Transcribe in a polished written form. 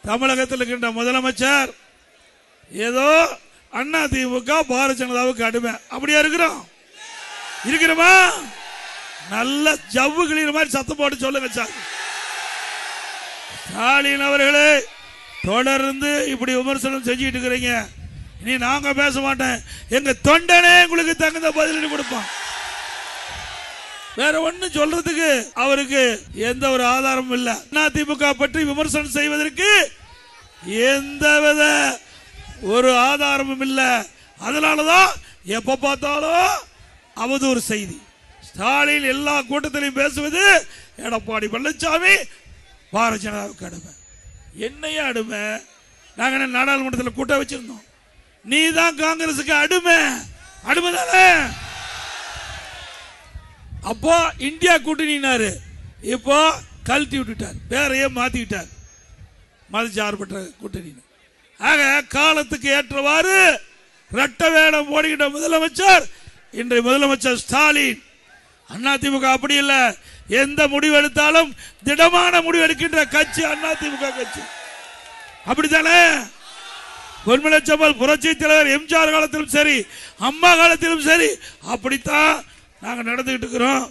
தமிழகத்தில் இருக்கின்ற முதலமைச்சர் ஏதோ அண்ணா திமுக பாரதிய ஜனதாவுக்கு அடிமை அப்படியா இருக்கிறோமா? நல்ல ஜவ்வுகளின் மாதிரி சத்தம் போட்டு சொல்லுங்க சார். ஸ்டாலின் அவர்களே, தொடர்ந்து இப்படி விமர்சனம் செஞ்சுட்டு இருக்கிறீங்க. இனி நாங்க பேச மாட்டேன், எங்க தொண்டனே உங்களுக்கு தகுந்த பதிலடி கொடுப்பான். வேற ஒண்ணு சொல்றதுக்கு அவருக்கு எந்த ஒரு ஆதாரமும் இல்ல. அதிமுக பற்றி விமர்சனம் செய்வதற்கு எந்தவித ஒரு ஆதாரமும் இல்ல. அதனாலதான் எப்ப பார்த்தாலும் அவதூறு செய்தி. ஸ்டாலின் எல்லா கூட்டத்திலையும் பேசுவது எடப்பாடி பழனிசாமி பாரதிய ஜனதாவுக்கு அடிமை. என்னையா அடிமை? நாங்க நாடாளுமன்றத்தில் கூட்டம் வச்சிருந்தோம். நீ தான் காங்கிரசுக்கு அடிமை தானே. அப்போ இந்தியா கூட்டணினாரு, இப்போ கழட்டி விட்டுட்டார், பேரையே மாத்திக்கிட்டார், மதச்சார்பற்ற கூட்டணி. ஆக காலத்துக்கு ஏற்றவாறு இரட்ட வேடம் போடுகின்ற முதலமைச்சர் இன்றைய முதலமைச்சர் ஸ்டாலின். அதிமுக அப்படி இல்லை, எந்த முடிவு எடுத்தாலும் திடமான முடிவு எடுக்கின்ற கட்சி அதிமுக கட்சி. அப்படித்தானே? பொன்மனச்சம்பல் புரட்சி தலைவர் எம்ஜிஆர் காலத்திலும் சரி, அம்மா காலத்திலும் சரி, அப்படித்தான் நாங்க நடந்துகிட்டு இருக்கிறோம்.